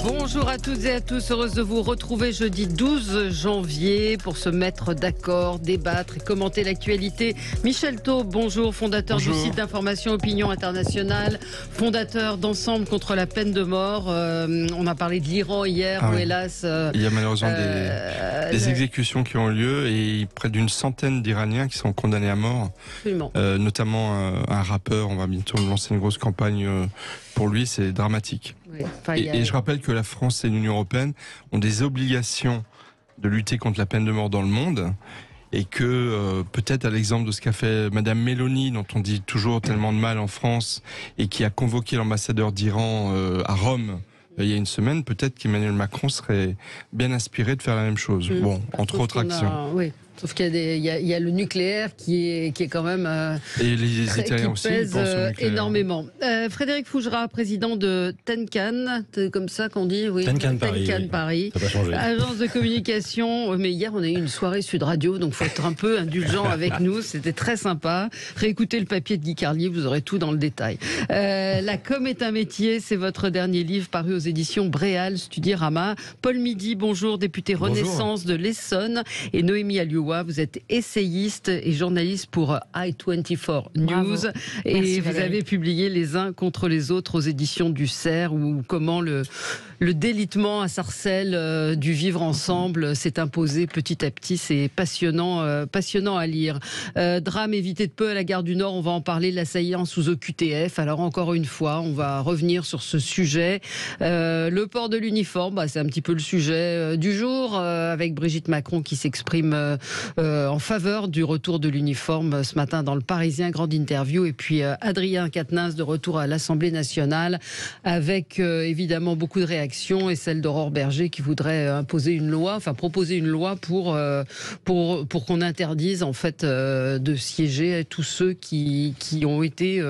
Bonjour à toutes et à tous, heureuse de vous retrouver jeudi 12 janvier pour se mettre d'accord, débattre et commenter l'actualité. Michel Taube, bonjour, fondateur du site d'information Opinion Internationale, fondateur d'Ensemble contre la peine de mort. On a parlé de l'Iran hier, où hélas... il y a malheureusement des exécutions qui ont lieu et près d'une centaine d'Iraniens qui sont condamnés à mort. Absolument. Notamment un rappeur, on va bientôt lancer une grosse campagne pour lui, c'est dramatique. Oui. Et je rappelle que la France et l'Union européenne ont des obligations de lutter contre la peine de mort dans le monde et que peut-être à l'exemple de ce qu'a fait Madame Meloni, dont on dit toujours tellement de mal en France et qui a convoqué l'ambassadeur d'Iran à Rome il y a une semaine, peut-être qu'Emmanuel Macron serait bien inspiré de faire la même chose. Bon, entre autres actions. Oui. Sauf qu'il y a le nucléaire qui est quand même et les Italiens qui pèse aussi, ils pensent au nucléaire. énormément. Frédéric Fougera, président de Tenkan, c'est comme ça qu'on dit, oui. Tenkan Paris. Ça va changer. Agence de communication. Mais hier, on a eu une soirée Sud Radio, donc faut être un peu indulgent avec nous. C'était très sympa. Réécoutez le papier de Guy Carlier, vous aurez tout dans le détail. La com est un métier, c'est votre dernier livre paru aux éditions Bréal, Studierama. Paul Midi, bonjour, député Renaissance de l'Essonne, et Noémie Alioua. Vous êtes essayiste et journaliste pour i24 News. Bravo. Et Merci, vous Valérie. avez publié Les uns contre les autres aux éditions du Cerf, où comment le délitement à Sarcelles du vivre ensemble s'est imposé petit à petit. C'est passionnant à lire. Drame évité de peu à la gare du Nord, on va en parler, l'assaillant sous OQTF. Alors encore une fois, on va revenir sur ce sujet. Le port de l'uniforme, c'est un petit peu le sujet du jour, avec Brigitte Macron qui s'exprime en faveur du retour de l'uniforme ce matin dans le Parisien, grande interview. Et puis Adrien Quatennens de retour à l'Assemblée nationale avec évidemment beaucoup de réactions, et celle d'Aurore Berger qui voudrait proposer une loi pour qu'on interdise en fait de siéger à tous ceux qui ont été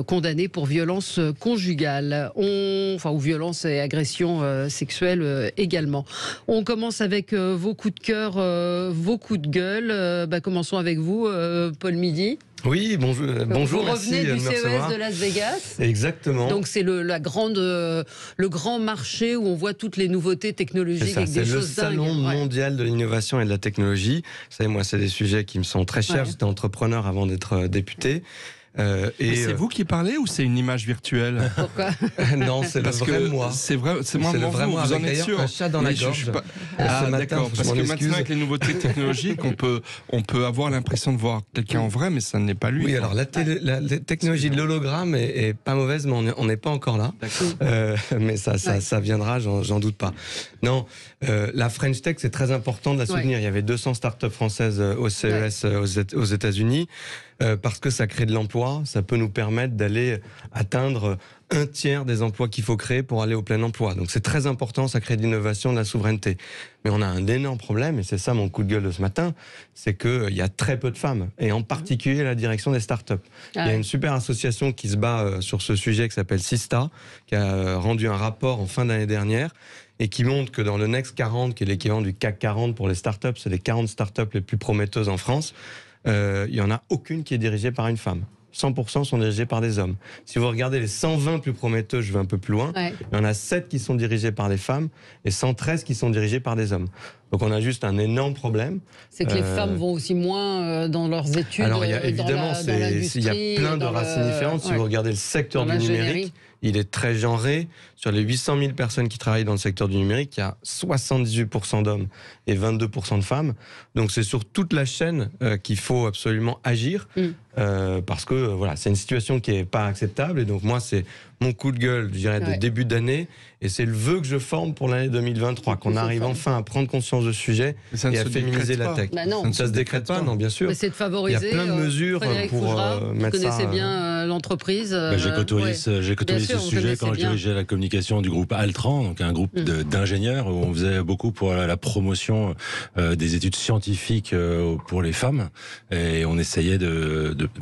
condamnés pour violence conjugale, ou violence et agression sexuelle également. On commence avec vos coups de cœur, vos coups de gueule. Commençons avec vous, Paul Midi. Oui, bonjour. Vous merci revenez du de me CES recevoir. de Las Vegas. Exactement. Donc c'est le grand marché où on voit toutes les nouveautés technologiques avec des C'est le choses dingues. salon Ouais. mondial de l'innovation et de la technologie. Vous savez, moi, c'est des sujets qui me sont très chers. Ouais. J'étais entrepreneur avant d'être député. Mais c'est vous qui parlez ou c'est une image virtuelle? Pourquoi? Non, c'est le Parce vrai que moi. c'est moi C'est le vrai moi. vous en Avec êtes sûr? un chat dans la Mais je gorge. suis pas- Ce Ah matin, d'accord, je parce m'en que excuse. maintenant avec les nouveautés technologiques, on peut avoir l'impression de voir quelqu'un en vrai, mais ça n'est pas lui. Oui, alors la technologie de l'hologramme est pas mauvaise, mais on n'est pas encore là. Mais ça viendra, j'en doute pas. Non, la French Tech, c'est très important de la soutenir. Ouais. Il y avait 200 startups françaises au CES aux États-Unis, parce que ça crée de l'emploi, ça peut nous permettre d'aller atteindre un tiers des emplois qu'il faut créer pour aller au plein emploi. Donc c'est très important, ça crée de l'innovation, de la souveraineté. Mais on a un énorme problème, et c'est ça mon coup de gueule de ce matin, c'est qu'il y a très peu de femmes, et en particulier la direction des startups. Il y a une super association qui se bat sur ce sujet qui s'appelle Sista, qui a rendu un rapport en fin d'année dernière, et qui montre que dans le Next 40, qui est l'équivalent du CAC 40 pour les startups, c'est les 40 startups les plus prometteuses en France, il n'y en a aucune qui est dirigée par une femme. 100% sont dirigés par des hommes. Si vous regardez les 120 plus prometteuses, je vais un peu plus loin, Ouais. il y en a 7 qui sont dirigés par des femmes et 113 qui sont dirigés par des hommes. Donc on a juste un énorme problème. C'est que les femmes vont aussi moins dans leurs études. Alors il y a évidemment, il y a plein de racines différentes. Si vous regardez le secteur Dans du l'ingénierie. numérique, il est très genré. Sur les 800 000 personnes qui travaillent dans le secteur du numérique, il y a 78% d'hommes et 22% de femmes. Donc c'est sur toute la chaîne qu'il faut absolument agir, parce que voilà, c'est une situation qui est pas acceptable. Et donc moi, c'est mon coup de gueule, je dirais, de début d'année, et c'est le vœu que je forme pour l'année 2023, qu'on arrive enfin à prendre conscience de ce sujet et à féminiser la tech. Bah non. Ça ne se décrète pas, non, bien sûr. Mais c'est de favoriser. Il y a plein de mesures Frédéric pour Fougera, mettre vous ça. connaissez bien l'entreprise. J'ai côtoyé, j'ai côtoyé Bien sûr, ce vous sujet connaissez quand je bien. dirigeais la communication du groupe Altran, donc un groupe d'ingénieurs où on faisait beaucoup pour la promotion des études scientifiques pour les femmes, et on essayait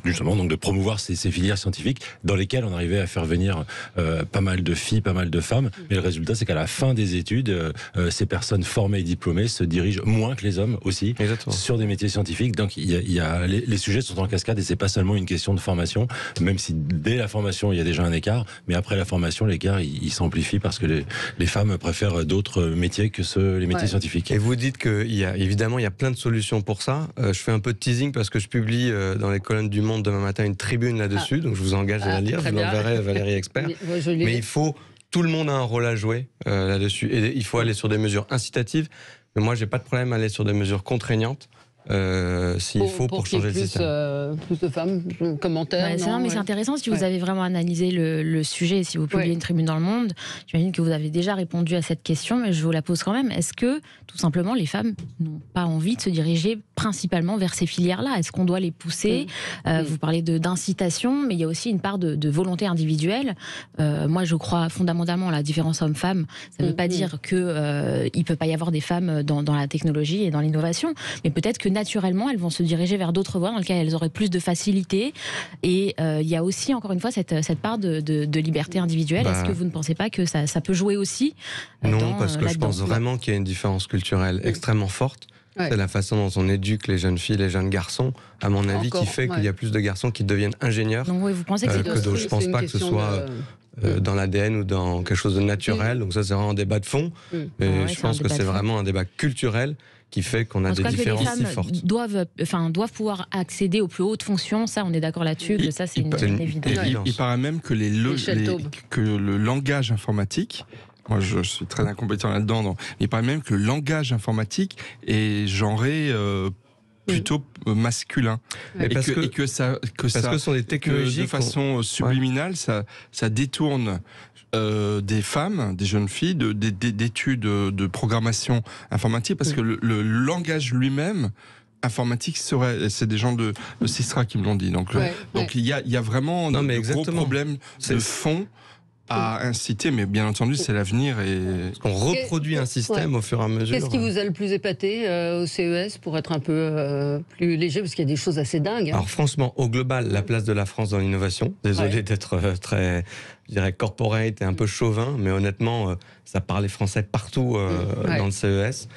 justement donc de promouvoir ces filières scientifiques dans lesquelles on arrivait à faire venir pas mal de filles, pas mal de femmes. Mais le résultat, c'est qu'à la fin des études, ces personnes formées et diplômées se dirigent moins que les hommes aussi. Exactement. Sur des métiers scientifiques. Donc les sujets sont en cascade et c'est pas seulement une question de formation, même si dès la formation il y a déjà un écart, mais après la formation l'écart il s'amplifie parce que les femmes préfèrent d'autres métiers que les métiers scientifiques. Et vous dites qu'il y a évidemment il y a plein de solutions pour ça. Je fais un peu de teasing parce que je publie dans les colonnes du Monde demain matin une tribune là-dessus, donc je vous engage à la lire, je l'enverrai à Valérie Expert. Mais il faut, tout le monde a un rôle à jouer là-dessus et il faut aller sur des mesures incitatives. Mais moi j'ai pas de problème à aller sur des mesures contraignantes. S'il faut pour changer le système. Plus de femmes, commentaires. Mais c'est intéressant si vous avez vraiment analysé le sujet, si vous publiez une tribune dans le Monde. J'imagine que vous avez déjà répondu à cette question, mais je vous la pose quand même. Est-ce que, tout simplement, les femmes n'ont pas envie de se diriger principalement vers ces filières-là? Est-ce qu'on doit les pousser? Vous parlez d'incitation, mais il y a aussi une part de volonté individuelle. Moi, je crois fondamentalement à la différence homme-femme. Ça ne veut pas dire qu'il ne peut pas y avoir des femmes dans la technologie et dans l'innovation, mais peut-être que naturellement, elles vont se diriger vers d'autres voies dans lesquelles elles auraient plus de facilité. Et il y a aussi, encore une fois, cette part de liberté individuelle. Est-ce que vous ne pensez pas que ça peut jouer aussi Non, parce que je pense vraiment qu'il y a une différence culturelle extrêmement forte. C'est la façon dont on éduque les jeunes filles, les jeunes garçons, à mon avis, qui fait qu'il y a plus de garçons qui deviennent ingénieurs. Donc, vous pensez que c'est je ne pense pas que ce soit dans l'ADN ou dans quelque chose de naturel. Donc ça, c'est vraiment un débat de fond. Mais je pense que c'est vraiment un débat culturel qui fait qu'on a des différences si fortes. Doivent pouvoir accéder aux plus hautes fonctions, ça on est d'accord là-dessus, que ça c'est une évidence. Il paraît même que le langage informatique, moi je suis très incompétent là-dedans, donc, il paraît même que le langage informatique est genré plutôt masculin. Parce que ce sont des technologies de façon subliminale, ça détourne des femmes, des jeunes filles, d'études de programmation informatique, parce que le langage lui-même informatique c'est des gens de CISRA qui me l'ont dit. Donc il y a vraiment de gros problèmes de fond à inciter, mais bien entendu c'est l'avenir. On reproduit un système au fur et à mesure. Qu'est-ce qui vous a le plus épaté au CES pour être un peu plus léger, parce qu'il y a des choses assez dingues. Alors franchement, au global, la place de la France dans l'innovation. Désolé d'être très, je dirais, corporate et un peu chauvin, mais honnêtement, ça parlait français partout dans le CES.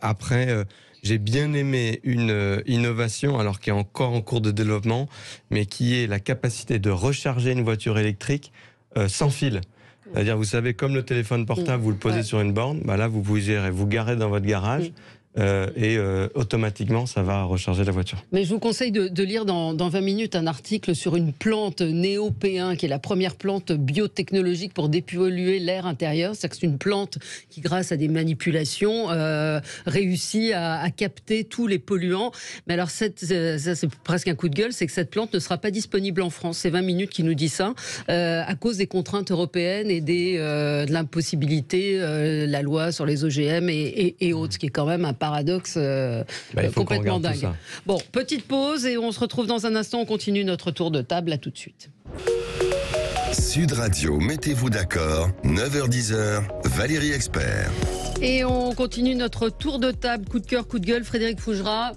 Après, j'ai bien aimé une innovation, alors qui est encore en cours de développement, mais qui est la capacité de recharger une voiture électrique sans fil. C'est-à-dire, vous savez, comme le téléphone portable, vous le posez sur une borne, là, vous pouvez vous garer dans votre garage et automatiquement, ça va recharger la voiture. Mais je vous conseille de lire dans 20 minutes un article sur une plante Néopéen, qui est la première plante biotechnologique pour dépolluer l'air intérieur. C'est-à-dire que c'est une plante qui, grâce à des manipulations, réussit à capter tous les polluants. Mais alors, ça c'est presque un coup de gueule, c'est que cette plante ne sera pas disponible en France. C'est 20 minutes qui nous dit ça, à cause des contraintes européennes et de l'impossibilité, la loi sur les OGM et autres, ce qui est quand même un paradoxe complètement dingue. Bon, petite pause et on se retrouve dans un instant. On continue notre tour de table. À tout de suite. Sud Radio, mettez-vous d'accord. 9h-10h, Valérie Expert. Et on continue notre tour de table. Coup de cœur, coup de gueule. Frédéric Fougera,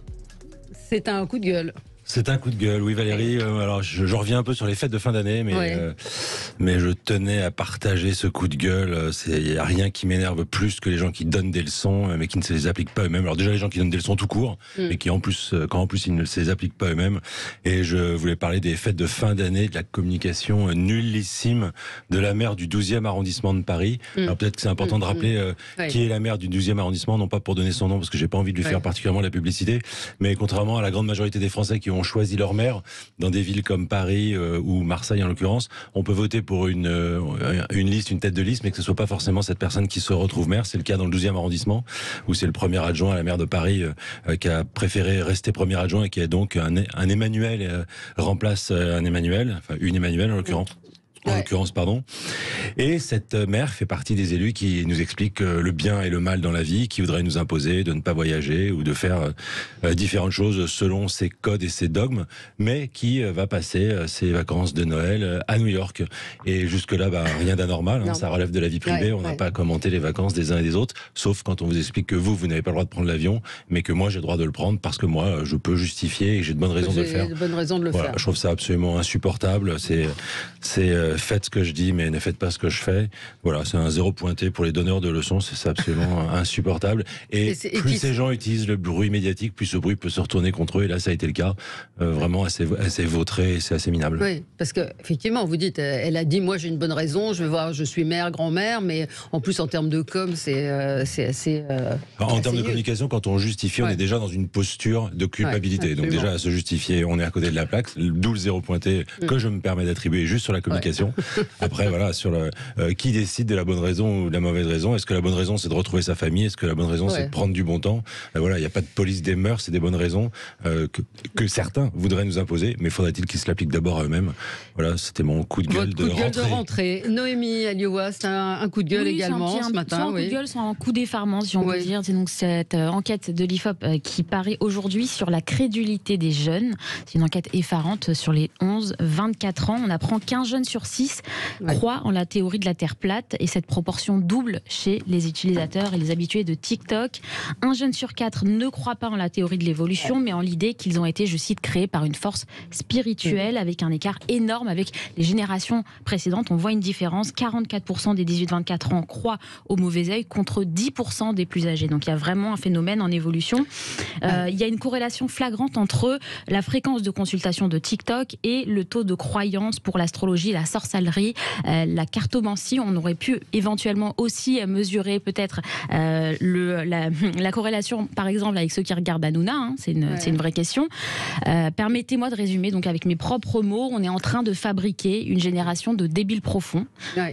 c'est un coup de gueule. C'est un coup de gueule, oui Valérie. Alors je reviens un peu sur les fêtes de fin d'année, mais je tenais à partager ce coup de gueule. Il n'y a rien qui m'énerve plus que les gens qui donnent des leçons, mais qui ne se les appliquent pas eux-mêmes. Alors déjà les gens qui donnent des leçons tout court, mais qui en plus, quand en plus ils ne se les appliquent pas eux-mêmes. Et je voulais parler des fêtes de fin d'année, de la communication nullissime de la maire du 12e arrondissement de Paris. Alors peut-être que c'est important de rappeler qui est la maire du 12e arrondissement, non pas pour donner son nom, parce que j'ai pas envie de lui faire particulièrement la publicité, mais contrairement à la grande majorité des Français qui ont choisi leur maire dans des villes comme Paris ou Marseille en l'occurrence, on peut voter pour une liste, une tête de liste, mais que ce soit pas forcément cette personne qui se retrouve maire. C'est le cas dans le 12e arrondissement, où c'est le premier adjoint à la maire de Paris qui a préféré rester premier adjoint et qui est donc un Emmanuel remplace un Emmanuel, enfin une Emmanuel en l'occurrence. Pardon. Et cette mère fait partie des élus qui nous expliquent le bien et le mal dans la vie, qui voudraient nous imposer de ne pas voyager ou de faire différentes choses selon ses codes et ses dogmes, mais qui va passer ses vacances de Noël à New York. Et jusque-là, rien d'anormal, ça relève de la vie privée, on n'a pas à commenter les vacances des uns et des autres, sauf quand on vous explique que vous n'avez pas le droit de prendre l'avion, mais que moi j'ai le droit de le prendre parce que moi je peux justifier et j'ai de bonnes raisons de le faire. Je trouve ça absolument insupportable. faites ce que je dis, mais ne faites pas ce que je fais. Voilà, c'est un 0 pointé pour les donneurs de leçons, c'est absolument insupportable. Et plus ces gens utilisent le bruit médiatique, plus ce bruit peut se retourner contre eux. Et là, ça a été le cas. Vraiment assez vautré, c'est assez minable. Oui, parce que effectivement, vous dites, elle a dit, moi j'ai une bonne raison, je suis mère, grand-mère, mais en plus en termes de com, c'est assez. En termes de communication, quand on justifie, on est déjà dans une posture de culpabilité. Donc déjà à se justifier, on est à côté de la plaque, d'où le 0 pointé que je me permets d'attribuer juste sur la communication. Après, voilà, sur qui décide de la bonne raison ou de la mauvaise raison. Est-ce que la bonne raison, c'est de retrouver sa famille? Est-ce que la bonne raison, c'est de prendre du bon temps? Voilà, il n'y a pas de police des mœurs, c'est des bonnes raisons que certains voudraient nous imposer, mais faudrait-il qu'ils se l'appliquent d'abord à eux-mêmes? Voilà, c'était mon coup de gueule, de rentrée. Noémie Alioua, c'est un coup de gueule également ce matin. Soit un coup de gueule, soit un coup d'effarement, si on peut dire. C'est donc cette enquête de l'IFOP qui paraît aujourd'hui sur la crédulité des jeunes. C'est une enquête effarante sur les 11-24 ans. On apprend qu'un jeune sur 6 croit en la théorie de la Terre plate, et cette proportion double chez les utilisateurs et les habitués de TikTok. Un jeune sur 4 ne croit pas en la théorie de l'évolution, mais en l'idée qu'ils ont été, je cite, créés par une force spirituelle, avec un écart énorme avec les générations précédentes. On voit une différence. 44% des 18-24 ans croient au mauvais œil contre 10% des plus âgés. Donc il y a vraiment un phénomène en évolution. Il y a une corrélation flagrante entre la fréquence de consultation de TikTok et le taux de croyance pour l'astrologie, la sorcellerie, la cartomancie. On aurait pu éventuellement aussi mesurer peut-être la corrélation, par exemple, avec ceux qui regardent Hanouna. Hein. C'est une vraie question. Permettez-moi de résumer donc avec mes propres mots. On est en train de fabriquer une génération de débiles profonds,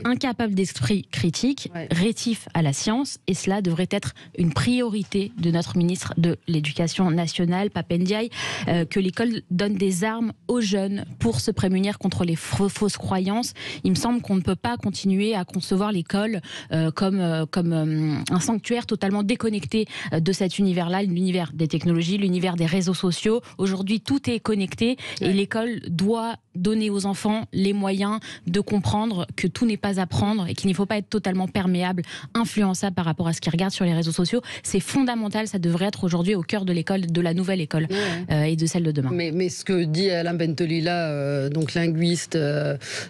incapables d'esprit critique, rétifs à la science, et cela devrait être une priorité de notre ministre de l'Éducation nationale, Pape Ndiaye, que l'école donne des armes aux jeunes pour se prémunir contre les fausses croyances. Il me semble qu'on ne peut pas continuer à concevoir l'école comme un sanctuaire totalement déconnecté de cet univers-là, l'univers des technologies, l'univers des réseaux sociaux. Aujourd'hui, tout est connecté et l'école doit donner aux enfants les moyens de comprendre que tout n'est pas à prendre et qu'il ne faut pas être totalement perméable, influençable par rapport à ce qu'ils regardent sur les réseaux sociaux. C'est fondamental, ça devrait être aujourd'hui au cœur de l'école, de la nouvelle école et de celle de demain. Mais ce que dit Alain Bentolila, donc linguiste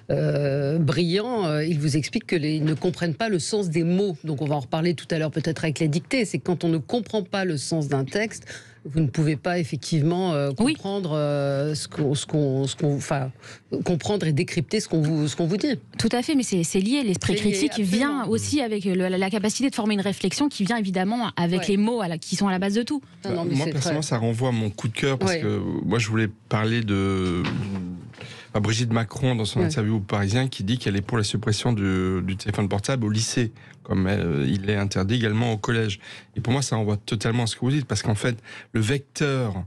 brillant, il vous explique qu'ils ne comprennent pas le sens des mots. Donc on va en reparler tout à l'heure peut-être avec les dictées. C'est quand on ne comprend pas le sens d'un texte, vous ne pouvez pas effectivement comprendre comprendre et décrypter ce qu'on vous dit. Tout à fait, mais c'est lié. L'esprit critique vient aussi avec la capacité de former une réflexion qui vient évidemment avec les mots qui sont à la base de tout. Moi personnellement, ça renvoie à mon coup de cœur parce que moi je voulais parler de Brigitte Macron dans son interview au Parisien qui dit qu'elle est pour la suppression du téléphone portable au lycée, comme il est interdit également au collège. Et pour moi, ça renvoie totalement à ce que vous dites, parce qu'en fait, le vecteur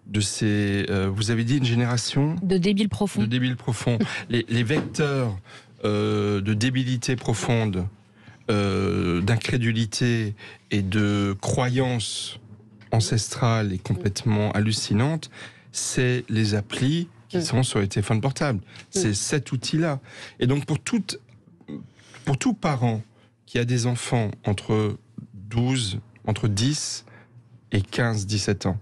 de ces... vous avez dit une génération... De débiles profonds. De débiles profonds. Les vecteurs de débilité profonde, d'incrédulité et de croyances ancestrales et complètement hallucinantes, c'est les applis qui sont sur les téléphones portables. C'est cet outil-là. Et donc pour tout parent qui a des enfants entre 10 et 15-17 ans,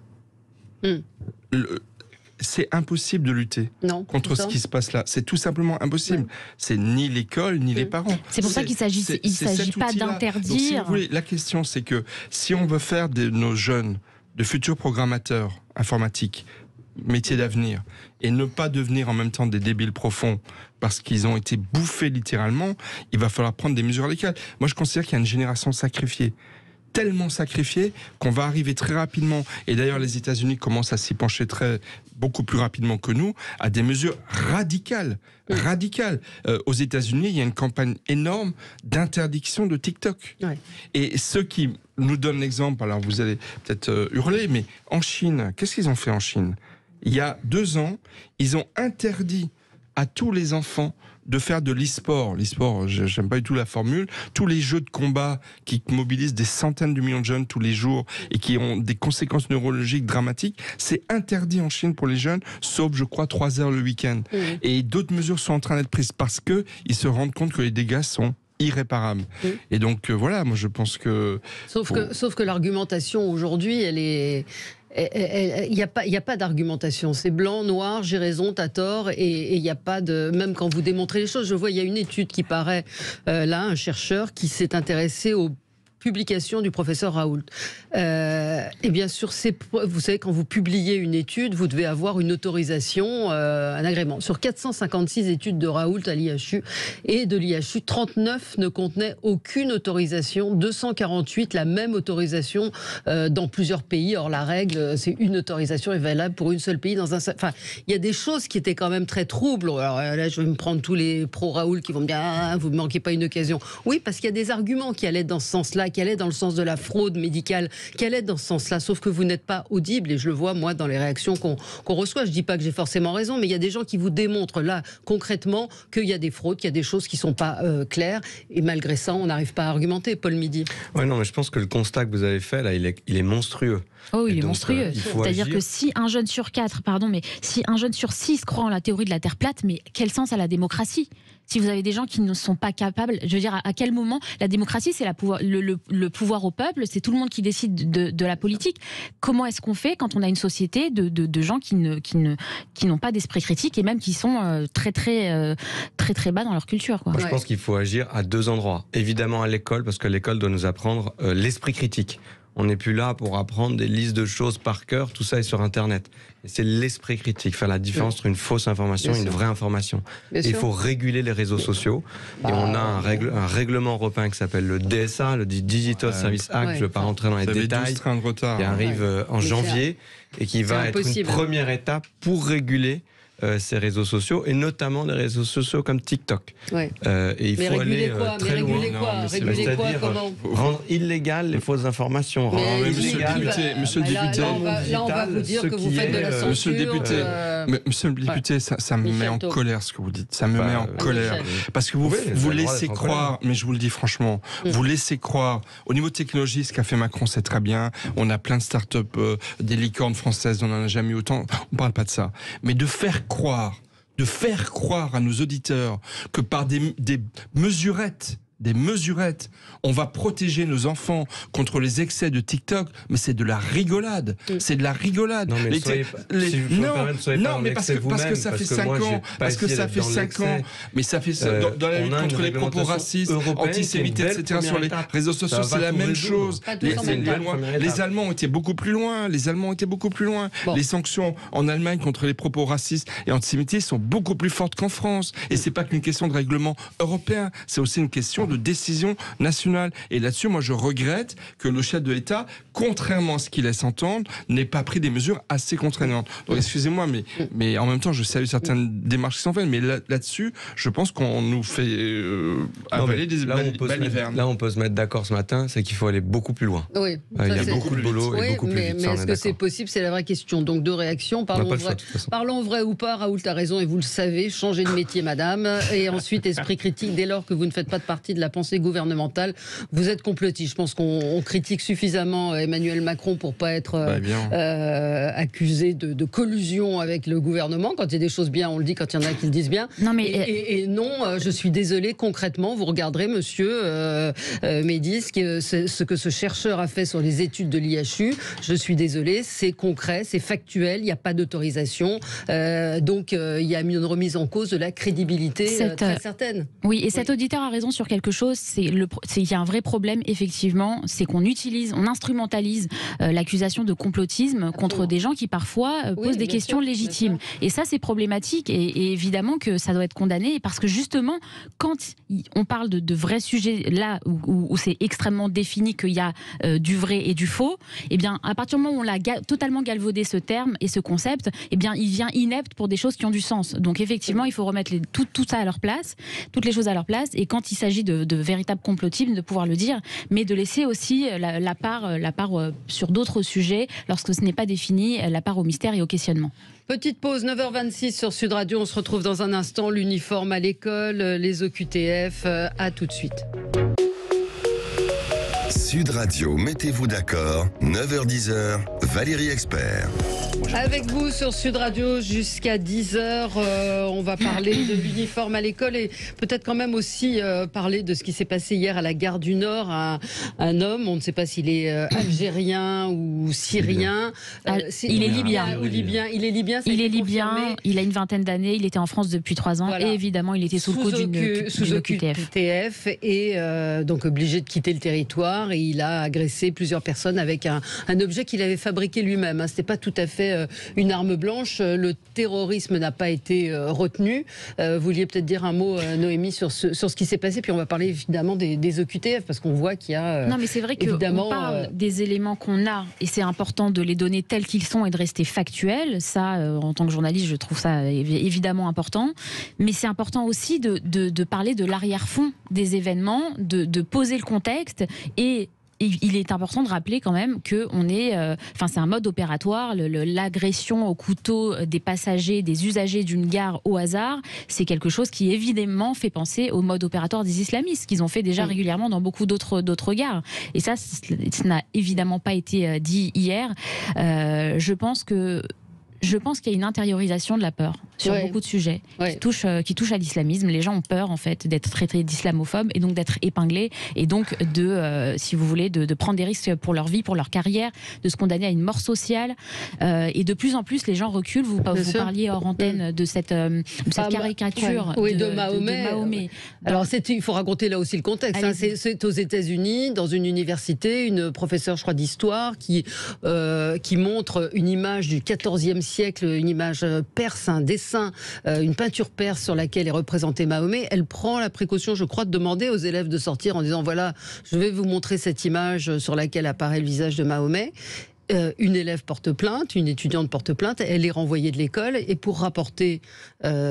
c'est impossible de lutter contre ce qui se passe là. C'est tout simplement impossible. C'est ni l'école, ni les parents. C'est pour ça qu'il ne s'agit pas d'interdire. Donc, si vous voulez, la question, c'est que si on veut faire de nos jeunes de futurs programmateurs informatiques, métier d'avenir, et ne pas devenir en même temps des débiles profonds parce qu'ils ont été bouffés littéralement, il va falloir prendre des mesures radicales. Moi, je considère qu'il y a une génération sacrifiée, tellement sacrifiée qu'on va arriver très rapidement, et d'ailleurs les États-Unis commencent à s'y pencher beaucoup plus rapidement que nous, à des mesures radicales. Aux États-Unis, il y a une campagne énorme d'interdiction de TikTok. Et ceux qui nous donnent l'exemple, alors vous allez peut-être hurler, mais en Chine, qu'est-ce qu'ils ont fait en Chine ? Il y a 2 ans, ils ont interdit à tous les enfants de faire de l'e-sport. L'e-sport, j'aime pas du tout la formule. Tous les jeux de combat qui mobilisent des centaines de millions de jeunes tous les jours et qui ont des conséquences neurologiques dramatiques, c'est interdit en Chine pour les jeunes, sauf, je crois, 3 heures le week-end. Et d'autres mesures sont en train d'être prises parce qu'ils se rendent compte que les dégâts sont irréparable. Et donc voilà, moi je pense que... Sauf que l'argumentation aujourd'hui, elle il n'y a pas d'argumentation. C'est blanc, noir, j'ai raison, t'as tort, et il n'y a pas de... Même quand vous démontrez les choses, je vois, il y a une étude qui paraît là, un chercheur qui s'est intéressé aux publication du professeur Raoult. Et bien sûr, vous savez, quand vous publiez une étude, vous devez avoir une autorisation, un agrément. Sur 456 études de Raoult à l'IHU et de l'IHU, 39 ne contenaient aucune autorisation, 248 la même autorisation dans plusieurs pays. Or, la règle, c'est une autorisation est valable pour une seule pays dans un seul... Enfin, il y a des choses qui étaient quand même très troubles. Alors là, je vais me prendre tous les pro-Raoult qui vont me dire « Ah, vous ne manquez pas une occasion ». Oui, parce qu'il y a des arguments qui allaient dans ce sens-là, qui allait dans le sens de la fraude médicale, qui allait dans ce sens-là, sauf que vous n'êtes pas audible, et je le vois moi dans les réactions qu'on reçoit. Je dis pas que j'ai forcément raison, mais il y a des gens qui vous démontrent là concrètement qu'il y a des fraudes, qu'il y a des choses qui sont pas claires, et malgré ça on n'arrive pas à argumenter. Paul Midi. Ouais, non, mais je pense que le constat que vous avez fait là, il est monstrueux. Oh, il est donc, monstrueux. C'est-à-dire que si un jeune sur 4, mais si un jeune sur 6 croit en la théorie de la Terre plate, mais quel sens a la démocratie ? Si vous avez des gens qui ne sont pas capables, je veux dire, à quel moment la démocratie, c'est le pouvoir au peuple, c'est tout le monde qui décide de la politique. Comment est-ce qu'on fait quand on a une société de gens qui n'ont pas d'esprit critique et même qui sont très bas dans leur culture, quoi. Moi, je pense qu'il faut agir à 2 endroits. Évidemment à l'école, parce que l'école doit nous apprendre l'esprit critique. On n'est plus là pour apprendre des listes de choses par cœur, tout ça est sur Internet. Et c'est l'esprit critique, faire la différence entre une fausse information et une vraie information. Il faut réguler les réseaux sociaux. Et on a un règlement européen qui s'appelle le DSA, le Digital Service Act, je ne vais pas rentrer dans les détails, qui arrive en janvier et qui va être une première étape pour réguler ces réseaux sociaux, et notamment les réseaux sociaux comme TikTok. Ouais. Et il faut aller très loin. Réguler quoi, comment ? Rendre illégales les fausses informations. Monsieur le député, là on va vous dire que vous faites de la censure. Monsieur le député, ça me met en colère ce que vous dites. Ça me met en colère. Parce que vous laissez croire, mais je vous le dis franchement, vous laissez croire, au niveau de technologie, ce qu'a fait Macron, c'est très bien. On a plein de start-up, des licornes françaises, on n'en a jamais eu autant. On ne parle pas de ça. Mais de faire croire à nos auditeurs que par des mesurettes, on va protéger nos enfants contre les excès de TikTok, mais c'est de la rigolade. C'est de la rigolade. Non, mais parce que ça fait 5 ans. Parce que ça fait 5 ans. Mais ça fait dans la lutte contre les propos racistes, antisémites, etc. sur les réseaux sociaux, c'est la même chose. Les Allemands ont été beaucoup plus loin. Les sanctions en Allemagne contre les propos racistes et antisémites sont beaucoup plus fortes qu'en France. Et c'est pas qu'une question de règlement européen, c'est aussi une question de décision nationale. Et là-dessus, moi, je regrette que le chef de l'État, contrairement à ce qu'il laisse entendre, n'ait pas pris des mesures assez contraignantes. Donc, excusez-moi, mais en même temps, je salue certaines démarches qui sont faites, mais là-dessus, je pense qu'on nous fait avaler des balivernes. Là, on peut se mettre d'accord ce matin, c'est qu'il faut aller beaucoup plus loin. Oui, il y a beaucoup de boulot et beaucoup plus vite. Mais est-ce que c'est possible ? C'est la vraie question. Donc, 2 réactions. Parlons vrai ou pas. Raoult a raison et vous le savez. Changez de métier, madame. Et ensuite, esprit critique, dès lors que vous ne faites pas de partie de la pensée gouvernementale, vous êtes complotiste. Je pense qu'on critique suffisamment Emmanuel Macron pour pas être accusé de collusion avec le gouvernement. Quand il y a des choses bien, on le dit. Quand il y en a qui le disent bien. Non, mais et non, je suis désolée, concrètement, vous regarderez, monsieur Médis, ce que ce chercheur a fait sur les études de l'IHU. Je suis désolée, c'est concret, c'est factuel, il n'y a pas d'autorisation. Donc, il y a une remise en cause de la crédibilité très certaine. Oui, et cet auditeur a raison sur quelque chose, il y a un vrai problème, effectivement, c'est qu'on instrumentalise l'accusation de complotisme contre des gens qui parfois posent des questions légitimes. Et ça, c'est problématique, et évidemment que ça doit être condamné, parce que justement, quand on parle de vrais sujets, là où c'est extrêmement défini qu'il y a du vrai et du faux, eh bien, à partir du moment où on l'a totalement galvaudé ce terme et ce concept, eh bien, il devient inepte pour des choses qui ont du sens. Donc effectivement, il faut remettre tout ça à leur place, toutes les choses à leur place, et quand il s'agit de véritables complotisme, de pouvoir le dire, mais de laisser aussi la part sur d'autres sujets, lorsque ce n'est pas défini, la part au mystère et au questionnement. Petite pause, 9h26 sur Sud Radio. On se retrouve dans un instant. L'uniforme à l'école, les OQTF. À tout de suite. Sud Radio, mettez-vous d'accord, 9h-10h, Valérie Expert. Avec vous sur Sud Radio jusqu'à 10h, on va parler de l'uniforme à l'école et peut-être quand même aussi parler de ce qui s'est passé hier à la gare du Nord. Un homme, on ne sait pas s'il est algérien ou syrien. Il est libyen. Il est libyen. Il est libyen, il a une vingtaine d'années, il était en France depuis 3 ans et évidemment il était sous le coup d'une OQTF. Et donc obligé de quitter le territoire et il a agressé plusieurs personnes avec un objet qu'il avait fabriqué lui-même. C'était pas tout à fait une arme blanche. Le terrorisme n'a pas été retenu. Vous vouliez peut-être dire un mot, Noémie, sur ce qui s'est passé, puis on va parler évidemment des OQTF parce qu'on voit qu'il y a non mais c'est vrai qu'on parle des éléments qu'on a et c'est important de les donner tels qu'ils sont et de rester factuels. Ça, en tant que journaliste, je trouve ça évidemment important. Mais c'est important aussi de parler de l'arrière-fond des événements, de poser le contexte et il est important de rappeler quand même que c'est un mode opératoire. L'agression au couteau des passagers, des usagers d'une gare au hasard, c'est quelque chose qui évidemment fait penser au mode opératoire des islamistes qu'ils ont fait déjà régulièrement dans beaucoup d'autres gares. Et ça n'a évidemment pas été dit hier. Je pense qu'il y a une intériorisation de la peur sur beaucoup de sujets qui touchent à l'islamisme. Les gens ont peur en fait d'être traités d'islamophobes et donc d'être épinglés et donc si vous voulez, de prendre des risques pour leur vie, pour leur carrière, de se condamner à une mort sociale. Et de plus en plus, les gens reculent. Vous parliez hors antenne de cette caricature de Mahomet. Alors il faut raconter là aussi le contexte. C'est aux États-Unis, dans une université, une professeure, je crois, d'histoire qui montre une image du XIVe siècle, une image perse, un dessin, une peinture perse sur laquelle est représenté Mahomet. Elle prend la précaution, je crois, de demander aux élèves de sortir en disant voilà, je vais vous montrer cette image sur laquelle apparaît le visage de Mahomet. Une élève porte plainte, une étudiante porte plainte, elle est renvoyée de l'école et pour rapporter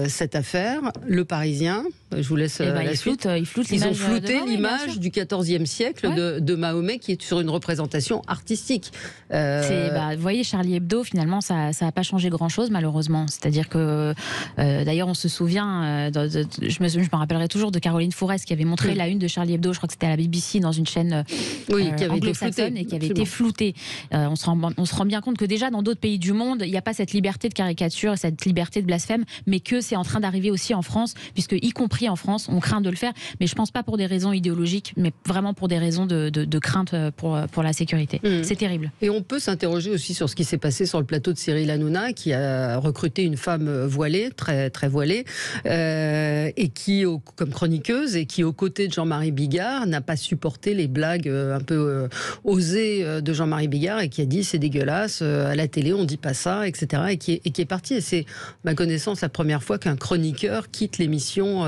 cette affaire, le Parisien, je vous laisse la suite, ils ont flouté l'image du XIVe siècle de Mahomet qui est sur une représentation artistique. Vous voyez, Charlie Hebdo, finalement, ça n'a pas changé grand-chose, malheureusement. C'est-à-dire que, d'ailleurs, on se souvient, je me rappellerai toujours de Caroline Fourest qui avait montré la une de Charlie Hebdo, je crois que c'était à la BBC, dans une chaîne anglo-saxonne et qui avait été floutée. On se rend bien compte que déjà dans d'autres pays du monde, il n'y a pas cette liberté de caricature, cette liberté de blasphème, mais que c'est en train d'arriver aussi en France, puisque y compris en France, on craint de le faire, mais je ne pense pas pour des raisons idéologiques, mais vraiment pour des raisons de crainte pour la sécurité. C'est terrible. Et on peut s'interroger aussi sur ce qui s'est passé sur le plateau de Cyril Hanouna, qui a recruté une femme voilée, très, très voilée, et qui, comme chroniqueuse, et qui, aux côtés de Jean-Marie Bigard, n'a pas supporté les blagues un peu osées de Jean-Marie Bigard, et qui a dit c'est dégueulasse, à la télé on dit pas ça, etc. Et qui est parti. Et c'est, ma connaissance, la première fois qu'un chroniqueur quitte l'émission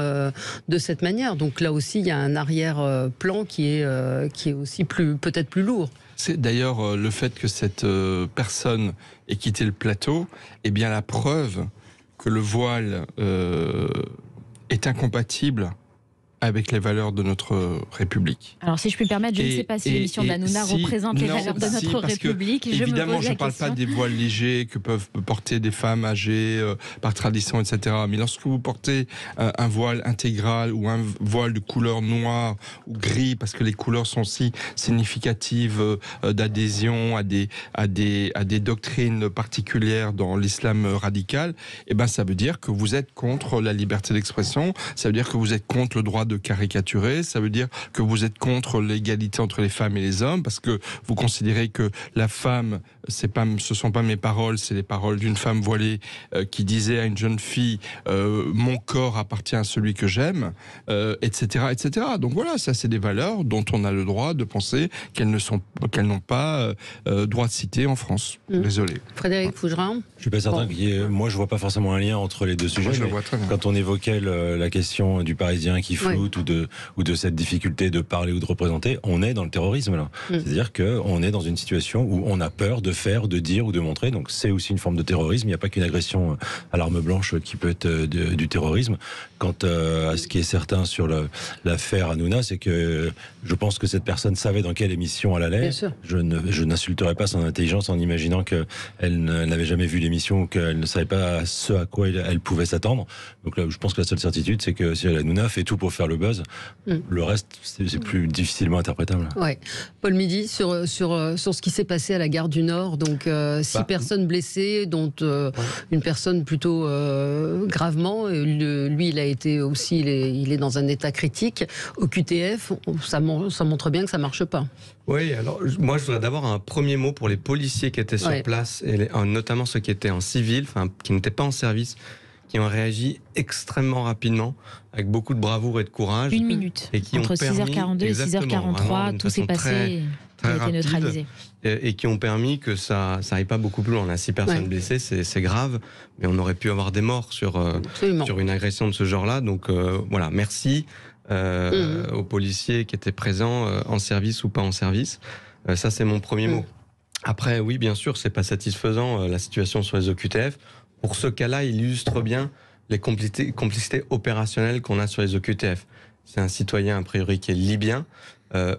de cette manière. Donc là aussi, il y a un arrière-plan qui est aussi peut-être plus lourd. C'est d'ailleurs le fait que cette personne ait quitté le plateau est bien la preuve que le voile est incompatible avec les valeurs de notre République. Alors, si je puis me permettre, je ne sais pas si l'émission d'Hanouna représente les valeurs de notre République. Évidemment, je ne parle pas des voiles légers que peuvent porter des femmes âgées par tradition, etc. Mais lorsque vous portez un voile intégral ou un voile de couleur noire ou gris, parce que les couleurs sont si significatives d'adhésion à des doctrines particulières dans l'islam radical, eh ben, ça veut dire que vous êtes contre la liberté d'expression, ça veut dire que vous êtes contre le droit de caricaturer, ça veut dire que vous êtes contre l'égalité entre les femmes et les hommes, parce que vous considérez que la femme, ce sont pas mes paroles, c'est les paroles d'une femme voilée qui disait à une jeune fille mon corps appartient à celui que j'aime, etc., etc. Donc voilà, ça c'est des valeurs dont on a le droit de penser qu'elles n'ont pas droit de citer en France. Désolé. Frédéric Fougerin. Je suis pas certain moi je vois pas forcément un lien entre les deux sujets. Quand on évoquait la question du Parisien qui floute ou de cette difficulté de parler ou de représenter, on est dans le terrorisme là. C'est-à-dire qu'on est dans une situation où on a peur de faire, de dire ou de montrer. Donc c'est aussi une forme de terrorisme. Il n'y a pas qu'une agression à l'arme blanche qui peut être du terrorisme. Quant à ce qui est certain sur l'affaire Hanouna, c'est que je pense que cette personne savait dans quelle émission elle allait. Je n'insulterai pas son intelligence en imaginant qu'elle n'avait jamais vu l'émission ou qu'elle ne savait pas ce à quoi elle pouvait s'attendre. Donc là, je pense que la seule certitude, c'est que Cyril Hanouna fait tout pour faire le buzz. Le reste, c'est plus difficilement interprétable. Ouais. Paul Midi, sur ce qui s'est passé à la gare du Nord, donc 6 personnes blessées, dont une personne plutôt gravement. Lui, il a été aussi, il est dans un état critique. Au QTF, ça montre bien que ça marche pas. Oui, alors moi je voudrais d'abord un premier mot pour les policiers qui étaient sur place, et notamment ceux qui étaient en civil, qui n'étaient pas en service, qui ont réagi extrêmement rapidement, avec beaucoup de bravoure et de courage. 1 minute. Et qui entre 6h42 et 6h43, tout s'est passé, très a été neutralisé. Et qui ont permis que ça n'aille pas beaucoup plus loin. On a 6 personnes blessées, c'est grave, mais on aurait pu avoir des morts sur une agression de ce genre-là. Donc voilà, merci aux policiers qui étaient présents, en service ou pas en service. Ça, c'est mon premier mot. Après, oui, bien sûr, c'est pas satisfaisant la situation sur les OQTF. Pour ce cas-là, il illustre bien les complicités opérationnelles qu'on a sur les OQTF. C'est un citoyen, a priori, qui est libyen.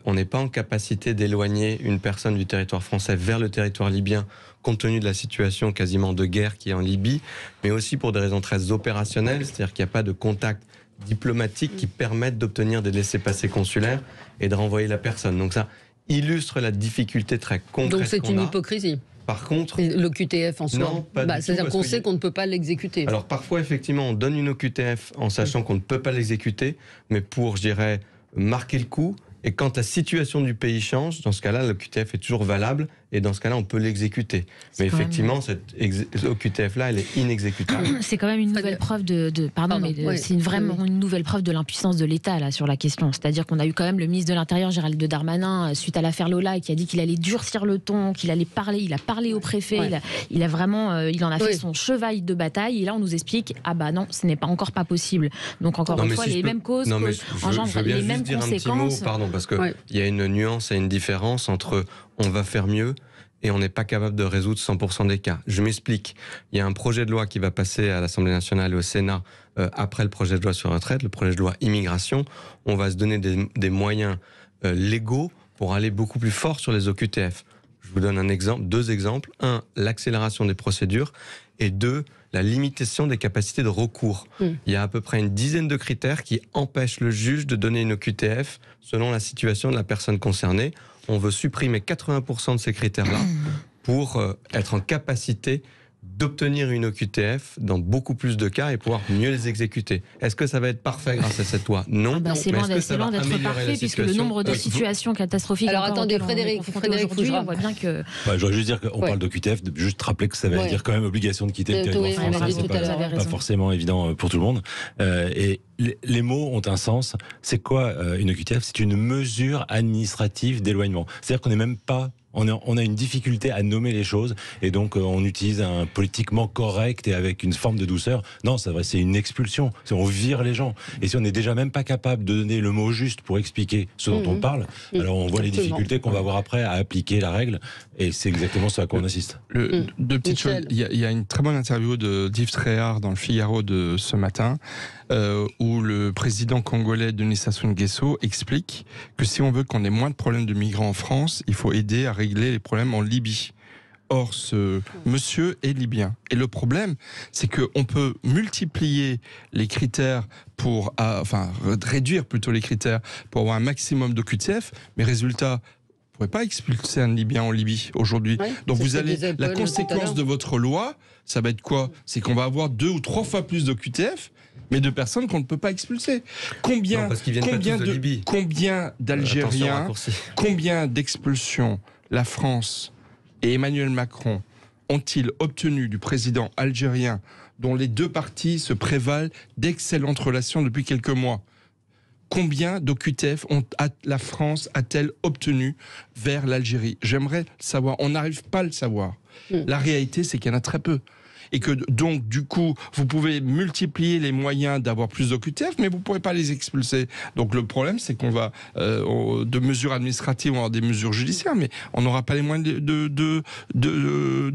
On n'est pas en capacité d'éloigner une personne du territoire français vers le territoire libyen, compte tenu de la situation quasiment de guerre qui est en Libye, mais aussi pour des raisons très opérationnelles, c'est-à-dire qu'il n'y a pas de contact diplomatique qui permettent d'obtenir des laissez-passer consulaires et de renvoyer la personne. Donc ça illustre la difficulté très concrète. Donc c'est une hypocrisie. Par contre, l'OQTF en soi, non, c'est-à-dire qu'on sait qu'on ne peut pas l'exécuter. Alors parfois, effectivement, on donne une OQTF en sachant qu'on ne peut pas l'exécuter, mais pour, je dirais, marquer le coup. Et quand la situation du pays change, dans ce cas-là, l'OQTF est toujours valable, et dans ce cas-là, on peut l'exécuter. Mais effectivement, cette OQTF-là, elle est inexécutable. C'est quand même une nouvelle preuve c'est vraiment une nouvelle preuve de l'impuissance de l'État là sur la question. C'est-à-dire qu'on a eu quand même le ministre de l'Intérieur, Gérald Darmanin, suite à l'affaire Lola, qui a dit qu'il allait durcir le ton, qu'il allait parler. Il a parlé au préfet. Il a vraiment, il en a fait son cheval de bataille. Et là, on nous explique, ah bah non, ce n'est pas encore pas possible. Donc encore une fois, les mêmes causes engendrent les mêmes conséquences. Parce qu'il y a une nuance et une différence entre on va faire mieux et on n'est pas capable de résoudre 100% des cas. Je m'explique. Il y a un projet de loi qui va passer à l'Assemblée nationale et au Sénat après le projet de loi sur retraite, le projet de loi immigration. On va se donner des moyens légaux pour aller beaucoup plus fort sur les OQTF. Je vous donne deux exemples. 1, l'accélération des procédures, et 2, la limitation des capacités de recours. Il y a à peu près une dizaine de critères qui empêchent le juge de donner une OQTF selon la situation de la personne concernée. On veut supprimer 80% de ces critères-là pour être en capacité d'obtenir une OQTF dans beaucoup plus de cas et pouvoir mieux les exécuter. Est-ce que ça va être parfait grâce à cette loi? Non. C'est loin d'être parfait, puisque le nombre de situations catastrophiques... Alors attendez, Frédéric on voit bien que... Je voudrais juste dire qu'on parle d'OQTF, juste rappeler que ça veut dire quand même obligation de quitter le territoire français. C'est pas forcément évident pour tout le monde. Et les mots ont un sens. C'est quoi une OQTF? C'est une mesure administrative d'éloignement. C'est-à-dire qu'on n'est même pas... On a une difficulté à nommer les choses, et donc on utilise un politiquement correct et avec une forme de douceur. Non, c'est une expulsion. On vire les gens. Et si on n'est déjà même pas capable de donner le mot juste pour expliquer ce dont on parle, alors on voit les difficultés qu'on va avoir après à appliquer la règle, et c'est exactement ce à quoi on assiste. Deux petites choses. Il y a une très bonne interview d'Yves Tréhard dans le Figaro de ce matin, où le président congolais Denis Sassou Nguesso explique que si on veut qu'on ait moins de problèmes de migrants en France, il faut aider à régler les problèmes en Libye. Or, ce monsieur est libyen. Et le problème, c'est qu'on peut multiplier les critères réduire plutôt les critères pour avoir un maximum de QTF, mais résultat, vous ne pouvez pas expulser un Libyen en Libye aujourd'hui. Donc la conséquence de votre loi, ça va être quoi? C'est qu'on va avoir 2 ou 3 fois plus de QTF, mais de personnes qu'on ne peut pas expulser. Combien d'Algériens, combien d'expulsions la France et Emmanuel Macron ont-ils obtenu du président algérien, dont les deux parties se prévalent d'excellentes relations depuis quelques mois? Combien d'OQTF la France a-t-elle obtenu vers l'Algérie? J'aimerais le savoir. On n'arrive pas à le savoir. La réalité, c'est qu'il y en a très peu. Et que donc, du coup, vous pouvez multiplier les moyens d'avoir plus d'OQTF, mais vous ne pourrez pas les expulser. Donc le problème, c'est qu'on va, de mesures administratives, on va avoir des mesures judiciaires, mais on n'aura pas les moyens de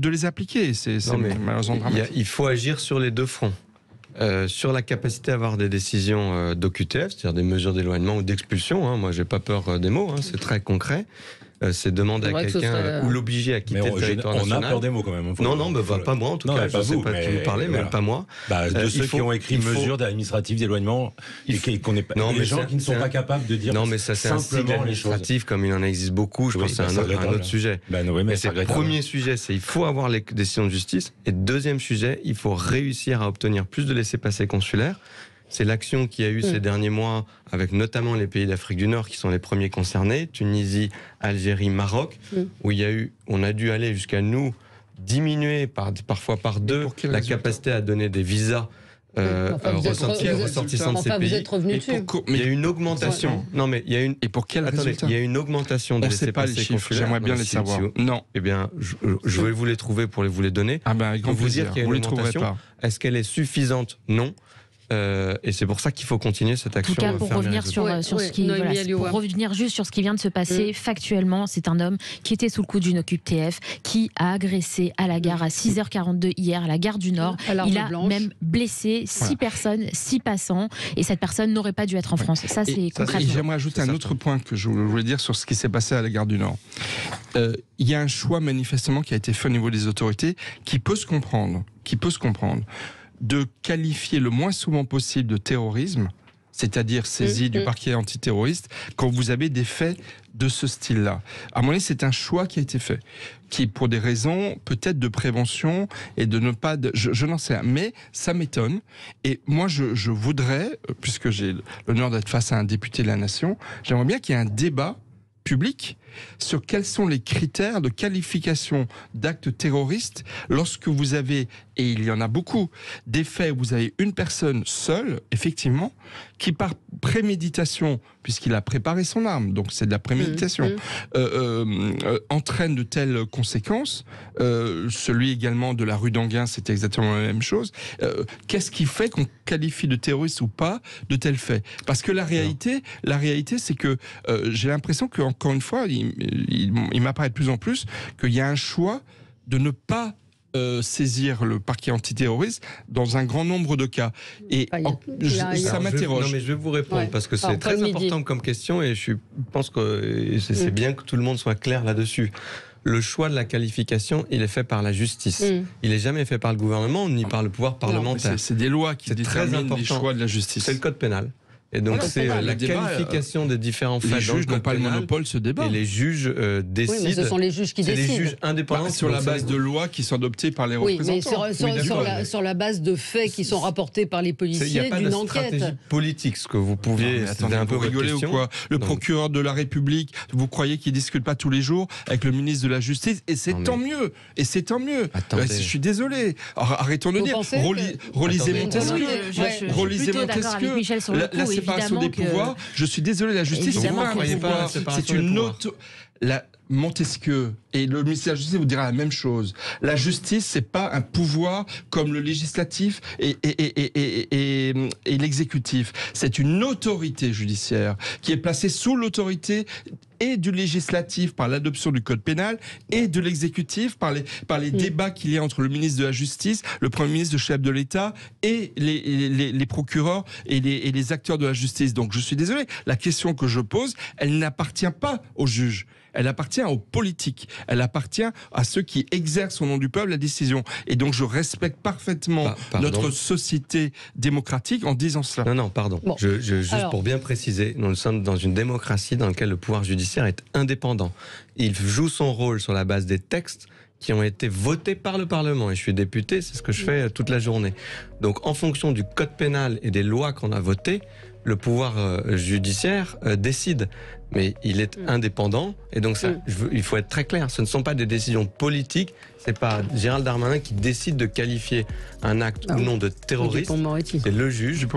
les appliquer. C'est malheureusement dramatique. Il faut agir sur les deux fronts. Sur la capacité à avoir des décisions d'OQTF, c'est-à-dire des mesures d'éloignement ou d'expulsion, moi j'ai pas peur des mots, c'est très concret. c'est demander à quelqu'un ou l'obliger à quitter le territoire national. On a peur des mots quand même. Non, pas moi en tout cas. Je ne sais pas qui vous parlez, mais pas moi. De ceux qui ont écrit mesures administratives d'éloignement qu'on n'est pas. Les gens qui ne sont pas capables de dire. Non, mais ça c'est un sigle administratif comme il en existe beaucoup. Je pense que c'est un autre sujet. Mais c'est le premier sujet, c'est il faut avoir les décisions de justice. Et deuxième sujet, il faut réussir à obtenir plus de laissez-passer consulaires. C'est l'action qu'il y a eu ces derniers mois avec notamment les pays d'Afrique du Nord qui sont les premiers concernés, Tunisie, Algérie, Maroc, où on a dû aller jusqu'à nous diminuer parfois par 2 la capacité à donner des visas ressortissants de ces pays. Vous êtes revenu dessus. Il y a une augmentation. Non, mais il y a une. Et pour quel résultat ? Il y a une augmentation de laissez-passer consulaires. J'aimerais bien les savoir. Non. Eh bien, je vais vous les trouver pour vous les donner. Avec grand plaisir. Vous dire qu'il y a une augmentation. Est-ce qu'elle est suffisante ? Non. Et c'est pour ça qu'il faut continuer cette action. En tout cas, pour revenir sur ce qui, pour revenir juste sur ce qui vient de se passer, factuellement, c'est un homme qui était sous le coup d'une OQTF, qui a agressé à la gare à 6h42 hier, à la gare du Nord. Il a même blessé 6 personnes, 6 passants, et cette personne n'aurait pas dû être en France. Ça, c'est concrètement. J'aimerais ajouter un autre point que je voulais dire sur ce qui s'est passé à la gare du Nord. Il y a un choix manifestement qui a été fait au niveau des autorités qui peut se comprendre. De qualifier le moins souvent possible de terrorisme, c'est-à-dire saisie du parquet antiterroriste, quand vous avez des faits de ce style-là. À mon avis, c'est un choix qui a été fait, qui pour des raisons peut-être de prévention et de ne pas... Je n'en sais rien, mais ça m'étonne. Et moi, je voudrais, puisque j'ai l'honneur d'être face à un député de la Nation, j'aimerais bien qu'il y ait un débat public sur quels sont les critères de qualification d'actes terroristes lorsque vous avez, et il y en a beaucoup, des faits où vous avez une personne seule, effectivement, qui par préméditation, puisqu'il a préparé son arme, donc c'est de la préméditation, entraîne de telles conséquences. Celui également de la rue d'Anguin, c'est exactement la même chose. Qu'est-ce qui fait qu'on qualifie de terroriste ou pas de tels faits ? Parce que la réalité, c'est que j'ai l'impression qu'encore une fois, il m'apparaît de plus en plus qu'il y a un choix de ne pas saisir le parquet antiterroriste dans un grand nombre de cas. Et ça m'interroge. Non, mais je vais vous répondre parce que c'est très important comme question et je pense que c'est bien que tout le monde soit clair là-dessus. Le choix de la qualification, il est fait par la justice. Il n'est jamais fait par le gouvernement ni par le pouvoir parlementaire. C'est des lois qui déterminent les choix de la justice. C'est le code pénal. Et donc c'est la qualification des différents faits. Les juges n'ont pas le monopole de ce débat. Et les juges décident. Oui, mais ce sont les juges qui décident. C'est les juges indépendants. Sur la base de lois qui sont adoptées par les représentants. Mais sur la base de faits qui sont rapportés par les policiers d'une enquête. Il n'y a pas de stratégie politique, ce que vous pouviez... Attendez, un peu rigoler ou quoi ? Le procureur de la République, vous croyez qu'il ne discute pas tous les jours avec le ministre de la Justice ? Et c'est tant mieux. Et c'est tant mieux. Je suis désolé. Arrêtons de dire. Relisez Montesquieu. Relisez Montesquieu. La séparation des pouvoirs. Je suis désolé, la justice, c'est pas un pouvoir. C'est une autre... Montesquieu et le ministère de la Justice vous dira la même chose. La justice, c'est pas un pouvoir comme le législatif et l'exécutif. C'est une autorité judiciaire qui est placée sous l'autorité et du législatif par l'adoption du code pénal et de l'exécutif par les débats qu'il y a entre le ministre de la Justice, le Premier ministre, le chef de l'État et les procureurs et les acteurs de la justice. Donc je suis désolé, la question que je pose, elle n'appartient pas aux juges. Elle appartient aux politiques. Elle appartient à ceux qui exercent au nom du peuple la décision. Et donc, je respecte parfaitement notre société démocratique en disant cela. Non, pardon. Bon. Juste pour bien préciser, nous sommes dans une démocratie dans laquelle le pouvoir judiciaire est indépendant. Il joue son rôle sur la base des textes qui ont été votés par le Parlement. Et je suis député, c'est ce que je fais toute la journée. Donc, en fonction du code pénal et des lois qu'on a votées, le pouvoir judiciaire décide. Mais il est indépendant. Et donc, il faut être très clair. Ce ne sont pas des décisions politiques. C'est pas Gérald Darmanin qui décide de qualifier un acte ou non de terrorisme. C'est le juge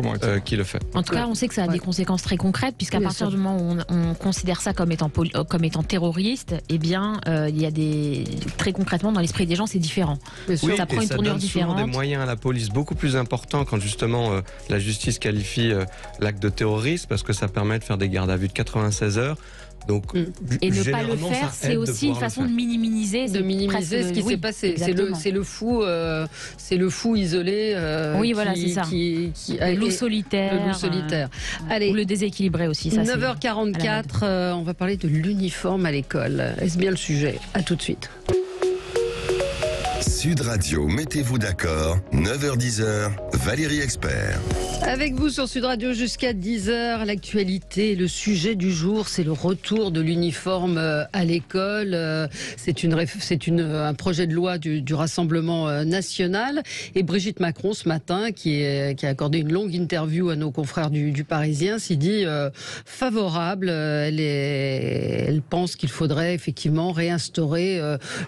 qui le fait. En tout cas, on sait que ça a des conséquences très concrètes, puisqu'à partir du moment où on considère ça comme étant terroriste, eh bien, il y a très concrètement, dans l'esprit des gens, c'est différent. Ça prend une tournure différente. Souvent des moyens à la police beaucoup plus importants quand justement la justice qualifie l'acte de terrorisme, parce que ça permet de faire des gardes à vue de 96 heures, Donc, Et ne pas le généralement, faire, ça c'est aide de aussi une pouvoir le façon de faire. minimiser, ce qui s'est passé. C'est le fou isolé. Oui, voilà, c'est ça. Le loup solitaire. Le loup solitaire. Allez. Ou le déséquilibré aussi. Ça, 9h44, on va parler de l'uniforme à l'école. Est-ce bien le sujet? À tout de suite. Sud Radio, mettez-vous d'accord, 9h-10h, Valérie Expert. Avec vous sur Sud Radio jusqu'à 10h, l'actualité, le sujet du jour, c'est le retour de l'uniforme à l'école. C'est un projet de loi du Rassemblement national. Et Brigitte Macron, ce matin, qui a accordé une longue interview à nos confrères du Parisien, s'y dit favorable. Elle pense qu'il faudrait effectivement réinstaurer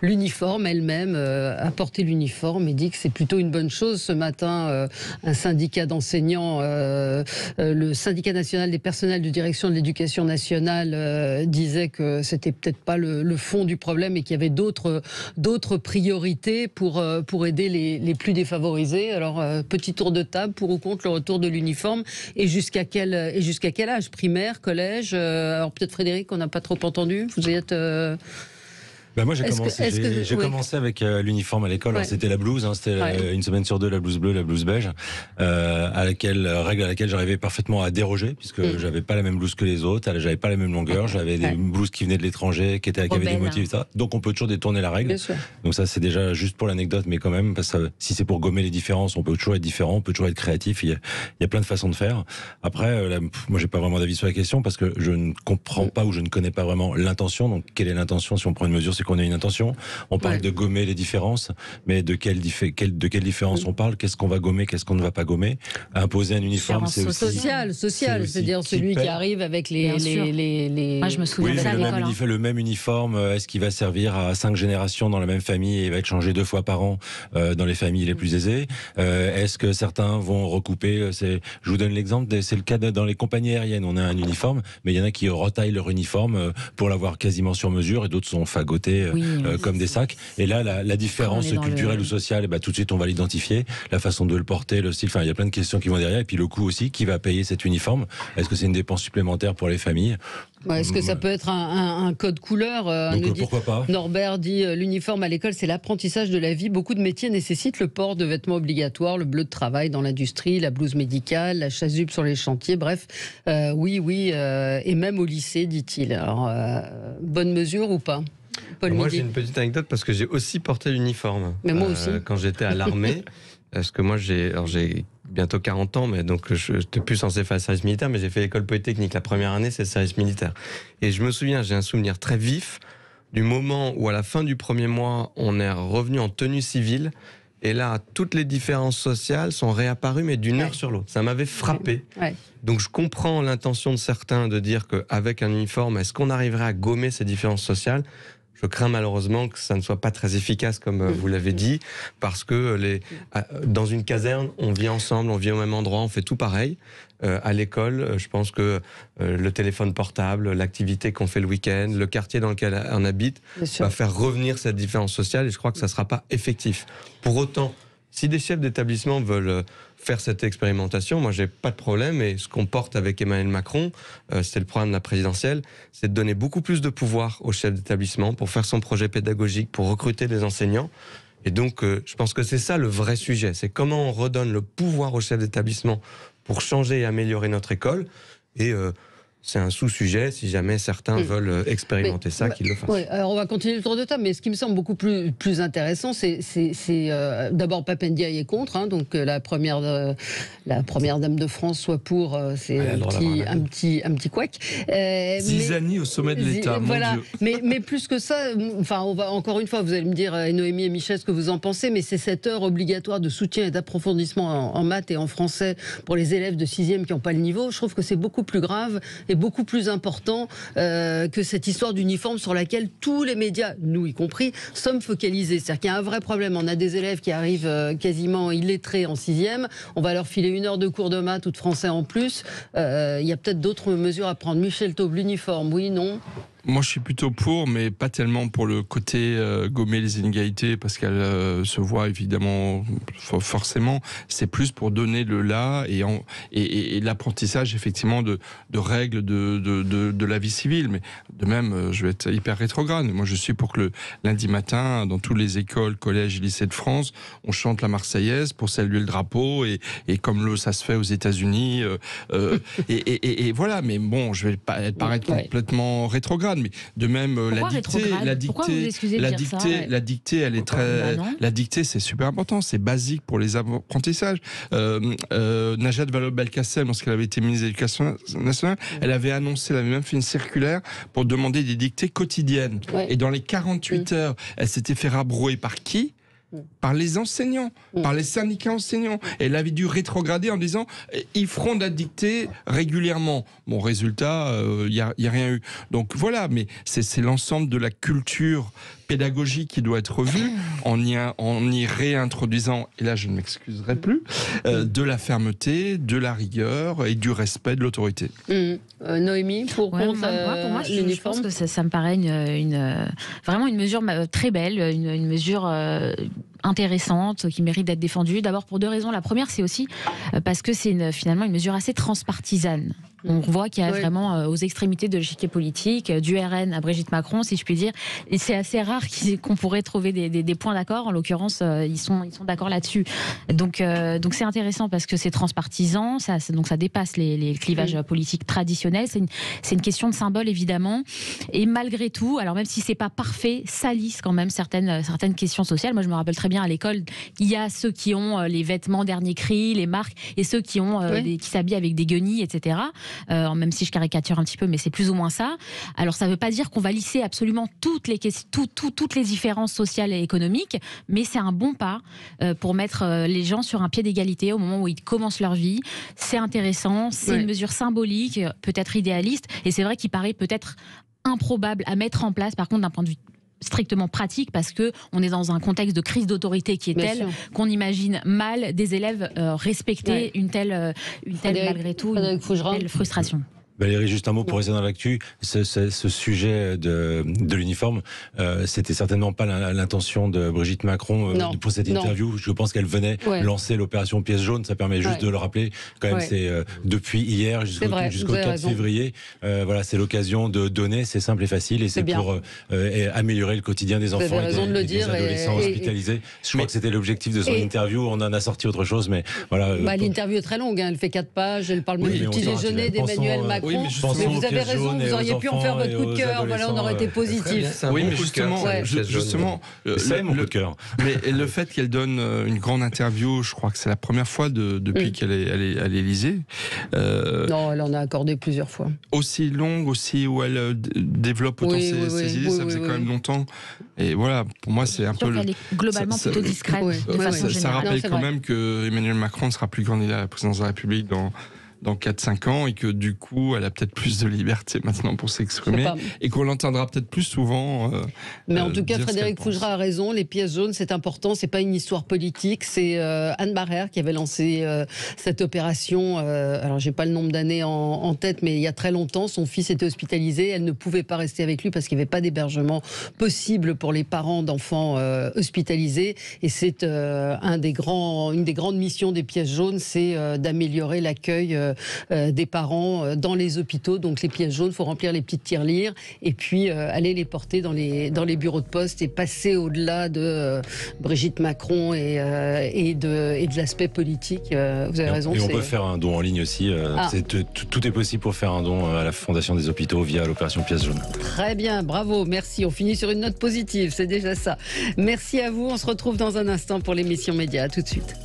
l'uniforme elle-même, apporter l'uniforme, et dit que c'est plutôt une bonne chose. Ce matin, un syndicat d'enseignants, le syndicat national des personnels de direction de l'éducation nationale disait que c'était peut-être pas le fond du problème et qu'il y avait d'autres priorités pour aider les plus défavorisés. Alors, petit tour de table, pour ou contre le retour de l'uniforme, et jusqu'à quel âge? Primaire, collège? Alors peut-être Frédéric, on n'a pas trop entendu. Vous êtes... Moi j'ai commencé avec l'uniforme à l'école. Ouais. C'était la blouse, c'était une semaine sur deux la blouse bleue, la blouse beige, règle à laquelle j'arrivais parfaitement à déroger, puisque j'avais pas la même blouse que les autres, j'avais pas la même longueur, j'avais des blouses qui venaient de l'étranger, qui avaient des motifs, ça. Donc on peut toujours détourner la règle. Donc ça c'est déjà juste pour l'anecdote, mais quand même, parce que si c'est pour gommer les différences, on peut toujours être différent, on peut toujours être créatif. Il y a plein de façons de faire. Après, moi j'ai pas vraiment d'avis sur la question parce que je ne comprends pas ou je ne connais pas vraiment l'intention. Donc quelle est l'intention si on prend une mesure? C'est qu'on a une intention. On parle de gommer les différences, mais de quelle différence on parle? Qu'est-ce qu'on va gommer? Qu'est-ce qu'on ne va pas gommer? Imposer un uniforme, c'est aussi social, c'est-à-dire celui qui arrive avec les. Moi, je me souviens de ça à l'école. Le même uniforme, est-ce qu'il va servir à 5 générations dans la même famille et va être changé 2 fois par an dans les familles les plus aisées? Est-ce que certains vont recouper? Je vous donne l'exemple, c'est le cas dans les compagnies aériennes. On a un uniforme, mais il y en a qui retaillent leur uniforme pour l'avoir quasiment sur mesure, et d'autres sont fagotés comme des sacs. Et là, la différence culturelle ou sociale, tout de suite, on va l'identifier. La façon de le porter, le style, il y a plein de questions qui vont derrière. Et puis le coût aussi, qui va payer cet uniforme? Est-ce que c'est une dépense supplémentaire pour les familles? Est-ce que ça peut être un code couleur? Donc, pourquoi pas? Norbert dit l'uniforme à l'école, c'est l'apprentissage de la vie. Beaucoup de métiers nécessitent le port de vêtements obligatoires, le bleu de travail dans l'industrie, la blouse médicale, la chasuble sur les chantiers. Bref, oui, et même au lycée, dit-il. Alors, bonne mesure ou pas? Moi, j'ai une petite anecdote parce que j'ai aussi porté l'uniforme. Mais moi aussi. Quand j'étais à l'armée, parce que moi, j'ai bientôt 40 ans, mais donc je n'étais plus censé faire le service militaire, mais j'ai fait l'école polytechnique. La première année, c'est le service militaire. Et je me souviens, j'ai un souvenir très vif du moment où, à la fin du premier mois, on est revenu en tenue civile. Et là, toutes les différences sociales sont réapparues, mais d'une heure sur l'autre. Ça m'avait frappé. Donc je comprends l'intention de certains de dire qu'avec un uniforme, est-ce qu'on arriverait à gommer ces différences sociales? Je crains malheureusement que ça ne soit pas très efficace, comme vous l'avez dit, parce que dans une caserne, on vit ensemble, on vit au même endroit, on fait tout pareil. À l'école, je pense que le téléphone portable, l'activité qu'on fait le week-end, le quartier dans lequel on habite, va faire revenir cette différence sociale, et je crois que ça ne sera pas effectif. Pour autant, si des chefs d'établissement veulent faire cette expérimentation, moi j'ai pas de problème, et ce qu'on porte avec Emmanuel Macron, c'était le programme de la présidentielle, c'est de donner beaucoup plus de pouvoir aux chefs d'établissement pour faire son projet pédagogique, pour recruter des enseignants. Et donc je pense que c'est ça le vrai sujet, c'est comment on redonne le pouvoir aux chefs d'établissement pour changer et améliorer notre école. Et c'est un sous-sujet, si jamais certains veulent expérimenter qu'ils le fassent. Alors on va continuer le tour de table, mais ce qui me semble beaucoup plus intéressant, c'est d'abord Pape Ndiaye est contre, donc la première dame de France soit pour, c'est un petit couac. Zizani au sommet de l'État, voilà. mon Dieu. Mais plus que ça, encore une fois, vous allez me dire, Noémie et Michel, ce que vous en pensez, mais c'est cette heure obligatoire de soutien et d'approfondissement en maths et en français pour les élèves de 6e qui n'ont pas le niveau. Je trouve que c'est beaucoup plus grave et beaucoup plus important que cette histoire d'uniforme sur laquelle tous les médias, nous y compris, sommes focalisés. C'est-à-dire qu'il y a un vrai problème. On a des élèves qui arrivent quasiment illettrés en 6e. On va leur filer 1 heure de cours de maths ou de français en plus. Il y a peut-être d'autres mesures à prendre. Michel Taube, l'uniforme, oui, non? Moi, je suis plutôt pour, mais pas tellement pour le côté gommer les inégalités, parce qu'elle se voit évidemment forcément. C'est plus pour donner le là et l'apprentissage effectivement de règles de la vie civile. Mais de même, je vais être hyper rétrograde. Moi, je suis pour que le lundi matin, dans toutes les écoles, collèges et lycées de France, on chante la Marseillaise pour saluer le drapeau et comme ça se fait aux États-Unis. Et voilà. Mais bon, je vais pas paraître complètement rétrograde. Mais de même, la dictée, elle est très. La dictée, c'est super important. C'est basique pour les apprentissages. Najat Vallaud-Belkacem, lorsqu'elle avait été ministre de l'Éducation nationale, elle avait annoncé, elle avait même fait une circulaire pour demander des dictées quotidiennes. Et dans les 48 heures, elle s'était fait rabrouer par qui ? Par les enseignants, par les syndicats enseignants. Elle avait dû rétrograder en disant ils feront de la dictée régulièrement. Bon, résultat, il y a rien eu. Donc voilà, mais c'est l'ensemble de la culture pédagogique qui doit être revue en y réintroduisant, et là je ne m'excuserai plus, de la fermeté, de la rigueur et du respect de l'autorité. Noémie, pour moi, je pense que ça me paraît vraiment une mesure très belle, une mesure intéressante qui mérite d'être défendue. D'abord pour deux raisons. La première, c'est aussi parce que c'est finalement une mesure assez transpartisane. On voit qu'il y a vraiment aux extrémités de l'échiquier politique, du RN à Brigitte Macron, si je puis dire. Et c'est assez rare qu'on pourrait trouver des points d'accord. En l'occurrence, ils sont d'accord là-dessus. Donc c'est intéressant parce que c'est transpartisan. Donc ça dépasse les clivages politiques traditionnels. C'est une question de symbole, évidemment. Et malgré tout, alors même si c'est pas parfait, ça lisse quand même certaines questions sociales. Moi, je me rappelle très bien à l'école, il y a ceux qui ont les vêtements dernier cri, les marques, et ceux qui ont qui s'habillent avec des guenilles, etc. Même si je caricature un petit peu, mais c'est plus ou moins ça. Alors ça ne veut pas dire qu'on va lisser absolument toutes les différences sociales et économiques, mais c'est un bon pas pour mettre les gens sur un pied d'égalité au moment où ils commencent leur vie. C'est intéressant, c'est une mesure symbolique, peut-être idéaliste, et c'est vrai qu'il paraît peut-être improbable à mettre en place, par contre d'un point de vue strictement pratique, parce que on est dans un contexte de crise d'autorité qui est tel qu'on imagine mal des élèves respecter une telle malgré tout une telle frustration. Valérie, juste un mot pour rester dans l'actu. Ce sujet de l'uniforme, c'était certainement pas l'intention de Brigitte Macron pour cette interview. Je pense qu'elle venait lancer l'opération pièce jaune. Ça permet juste de le rappeler. Quand même, c'est depuis hier jusqu'au 4 février. Voilà, c'est l'occasion de donner. C'est simple et facile, et c'est pour améliorer le quotidien des enfants et des adolescents hospitalisés. Je crois que c'était l'objectif de son interview. On en a sorti autre chose, mais voilà. L'interview est très longue. Elle fait 4 pages. Elle parle même du petit déjeuner d'Emmanuel Macron. Oui, mais vous avez raison, vous auriez pu en faire votre coup de cœur, voilà, on aurait été positif. Oui, mais justement, c'est mon coup de cœur. Mais le fait qu'elle donne une grande interview, je crois que c'est la première fois depuis qu'elle est à l'Élysée. Non, elle en a accordé plusieurs fois. Aussi longue, aussi où elle développe autant ses idées, ça faisait quand même longtemps. Et voilà, pour moi, c'est un peu. Elle est globalement plutôt discrète. Ça rappelle quand même que Emmanuel Macron ne sera plus candidat à la présidence de la République dans 4-5 ans, et que du coup elle a peut-être plus de liberté maintenant pour s'exprimer et qu'on l'entendra peut-être plus souvent. Mais en tout cas, Frédéric Fougera a raison, les pièces jaunes c'est important, c'est pas une histoire politique, c'est Anne Barrère qui avait lancé cette opération, alors j'ai pas le nombre d'années en tête, mais il y a très longtemps, son fils était hospitalisé, elle ne pouvait pas rester avec lui parce qu'il n'y avait pas d'hébergement possible pour les parents d'enfants hospitalisés, et c'est une des grandes missions des pièces jaunes, c'est d'améliorer l'accueil des parents dans les hôpitaux. Donc les pièces jaunes, il faut remplir les petites tirelires et puis aller les porter dans les bureaux de poste et passer au-delà de Brigitte Macron et de l'aspect politique. Vous avez raison. Et on peut faire un don en ligne aussi. Tout est possible pour faire un don à la Fondation des hôpitaux via l'opération pièces jaunes. Très bien, bravo, merci. On finit sur une note positive, c'est déjà ça. Merci à vous. On se retrouve dans un instant pour l'émission Média. À tout de suite.